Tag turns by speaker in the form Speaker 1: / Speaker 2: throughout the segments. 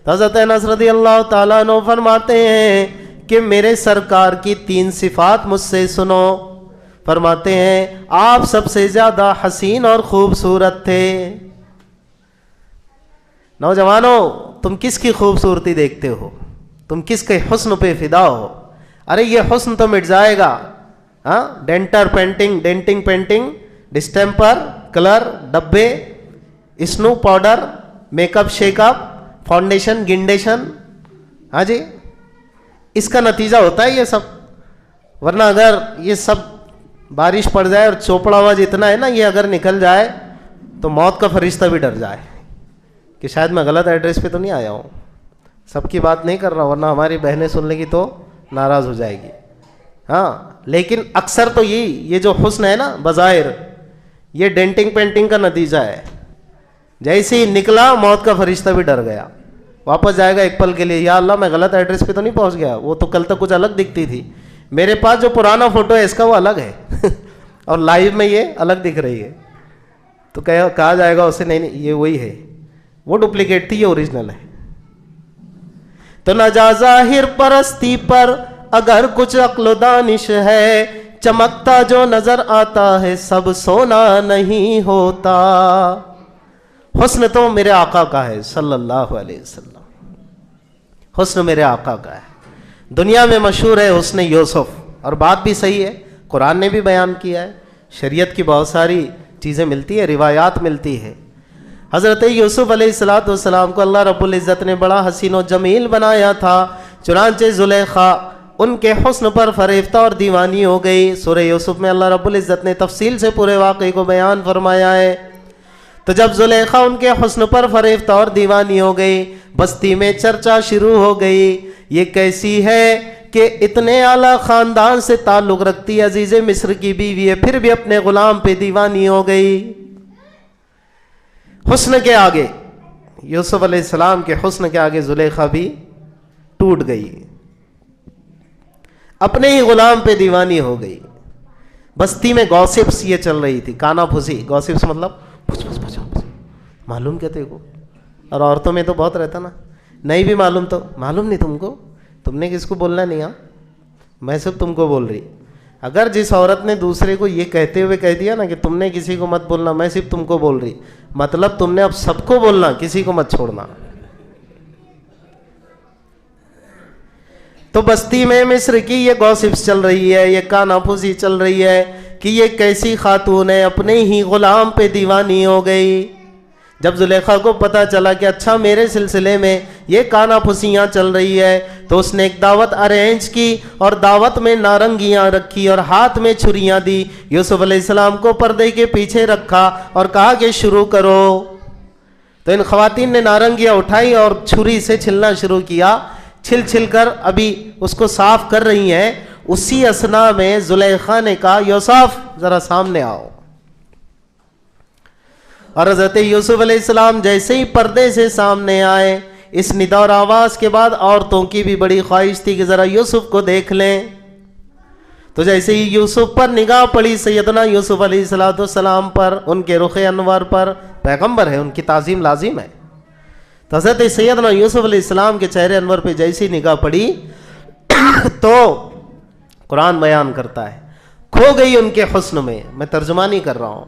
Speaker 1: تو حضرت انس رضی اللہ تعالیٰ عنہ فرماتے ہیں کہ میرے سرکار کی 3 صفات مجھ سے سنو. فرماتے ہیں آپ سب سے زیادہ حسین اور خوبصورت تھے. نوجوانوں تم کس کی خوبصورتی دیکھتے ہو؟ تم کس کے حسن پہ فدا ہو؟ ارے یہ حسن تو مٹ جائے گا. ڈینٹنگ پینٹنگ ڈسٹمپر کلر ڈبے snow powder make up shake up foundation گنڈیشن. ہاں جی اس کا نتیجہ ہوتا ہے یہ سب. ورنہ اگر یہ سب بارش پڑ جائے اور چوپڑا ہوا جتنا ہے نا یہ اگر نکل جائے تو موت کا فرشتہ بھی ڈر جائے کہ شاید میں غلط ایڈریس پہ تو نہیں آیا ہوں. سب کی بات نہیں کر رہا ورنہ ہماری بہنیں سن لے گی تو ناراض ہو جائے گی. ہاں لیکن اکثر تو یہ جو حسن ہے نا بظاہر یہ ڈینٹنگ پینٹنگ کا نتیجہ ہے. جیسے ہی نکلا موت کا فرشتہ بھی ڈر گیا, واپس جائے گا ایک پل کے لیے, یا اللہ میں غلط ایڈریس پہ تو نہیں پہنچ گیا, وہ تو کل تک کچھ الگ دکھتی تھی, میرے پاس جو پرانا فوٹو ہے اس کا وہ الگ ہے اور لائیو میں یہ الگ دکھ رہی ہے. تو کہا جائے گا اسے نہیں یہ وہی ہے, وہ ڈپلیکیٹ تھی یہ اوریجنل ہے. تو نہ جا ظاہر پرستی پر اگر کچھ عقل و دانش ہے, چمکتا جو نظر آتا ہے سب سونا نہیں ہوتا. حسن تو میرے آقا کا ہے صلی اللہ علیہ وسلم, حسن میرے آقا کا ہے. دنیا میں مشہور ہے حسن یوسف, اور بات بھی صحیح ہے, قرآن نے بھی بیان کیا ہے, شریعت کی بہت ساری چیزیں ملتی ہیں, روایات ملتی ہے. حضرت یوسف علیہ السلام کو اللہ رب العزت نے بڑا حسین و جمیل بنایا تھا, چنانچہ زلیخا ان کے حسن پر فریفتہ اور دیوانی ہو گئی. سورہ یوسف میں اللہ رب العزت نے تفصیل سے پورے واقعے کو بیان فرمایا ہے. تو جب زلیخا ان کے حسن پر فریفتہ اور دیوانی ہو گئی, بستی میں چرچا شروع ہو گئی, یہ کیسی ہے کہ اتنے اعلیٰ خاندان سے تعلق رکھتی عزیز مصر کی بیوی ہے, پھر بھی اپنے غلام پہ دیوانی ہو گئی. حسن کے آگے, یوسف علیہ السلام کے حسن کے آگے زلیخا بھی ٹوٹ گئی, اپنے ہی غلام پہ دیوانی ہو گئی. بستی میں گوسپس یہ چل رہی تھی, کانا پھوسی. گوسپس مطلب معلوم کیا تھے کو, اور عورتوں میں تو بہت رہتا نا, نہیں بھی معلوم تو معلوم نہیں تم کو, تم نے کس کو بولنا نہیں, ہاں میں صرف تم کو بول رہی. اگر جس عورت نے دوسرے کو یہ کہتے ہوئے کہہ دیا نا کہ تم نے کسی کو مت بولنا, میں صرف تم کو بول رہی, مطلب تم نے اب سب کو بولنا, کسی کو مت چھوڑنا. تو بستی میں مصر کی یہ گوسپس چل رہی ہے, یہ کانا پھوسی چل رہی ہے کہ یہ کیسی خاتون ہے اپنے ہی غلام پہ دیوانی ہو گئی. جب زلیخا کو پتا چلا کہ اچھا میرے سلسلے میں یہ کانا پھوسیاں چل رہی ہے, تو اس نے ایک دعوت ارینج کی اور دعوت میں نارنگیاں رکھی اور ہاتھ میں چھریاں دی. یوسف علیہ السلام کو پردے کے پیچھے رکھا اور کہا کہ شروع کرو. تو ان خواتین نے نارنگیاں اٹھائی اور چھری سے چھلنا شروع کیا, چھل کر ابھی اس کو صاف کر رہی ہیں. اسی اثنا میں زلیخا نے کہا یوسف ذرا سامنے آؤ. اور حضرت یوسف علیہ السلام جیسے ہی پردے سے سامنے آئے, اس ندا اور آواز کے بعد عورتوں کی بھی بڑی خواہش تھی کہ ذرا یوسف کو دیکھ لیں. تو جیسے ہی یوسف پر نگاہ پڑی, سیدنا یوسف علیہ السلام پر, ان کے رخ انور پر, پیغمبر ہے ان کی تعظیم لازم ہے. تو حضرت سیدنا یوسف علیہ السلام کے چہرے انور پہ جیسی نگاہ پڑی تو قرآن بیان کرتا ہے کھو گئی ان کے حسن میں. میں ترجمہ نہیں کر رہا ہوں,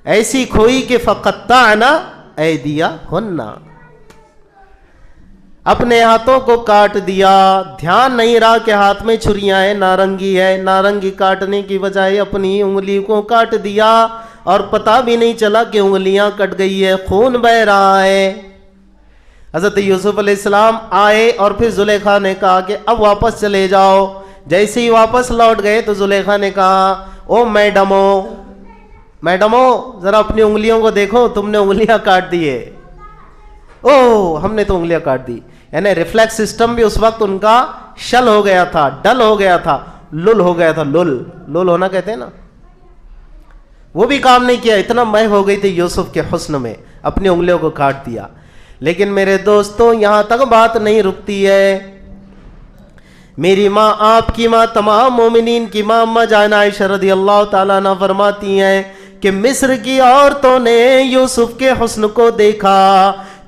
Speaker 1: ایسی کھوئی کہ فقطعنا ایدیہن, اپنے ہاتھوں کو کاٹ دیا. دھیان نہیں رہا کہ ہاتھ میں چھریاں ہیں, نارنگی ہے, نارنگی کاٹنے کی بجائے اپنی انگلی کو کاٹ دیا اور پتہ بھی نہیں چلا کہ انگلیاں کٹ گئی ہے, خون بہ رہا ہے. حضرت یوسف علیہ السلام آئے اور پھر زلیخا نے کہا کہ اب واپس چلے جاؤ. جیسے ہی واپس لوٹ گئے تو زلیخا نے کہا او میڈمو ذرا اپنی انگلیوں کو دیکھو, تم نے انگلیاں کاٹ دی ہے. او ہم نے تو انگلیاں کاٹ دی. یعنی ریفلیکس سسٹم بھی اس وقت ان کا شل ہو گیا تھا, ڈل ہو گیا تھا, لل ہو گیا تھا. لل ہونا کہتے ہیں نا, وہ بھی کام نہیں کیا. اتنا مہ ہو گئی تھی یوسف کے حسن میں, اپنی انگلیوں کو کاٹ دیا. لیکن میرے دوستوں یہاں تک بات نہیں رکتی ہے. میری ماں, آپ کی ماں, تمام مومنین کی ماں اما جان عائشہ رضی اللہ تعالیٰ عنہ فرماتی ہیں کہ مصر کی عورتوں نے یوسف کے حسن کو دیکھا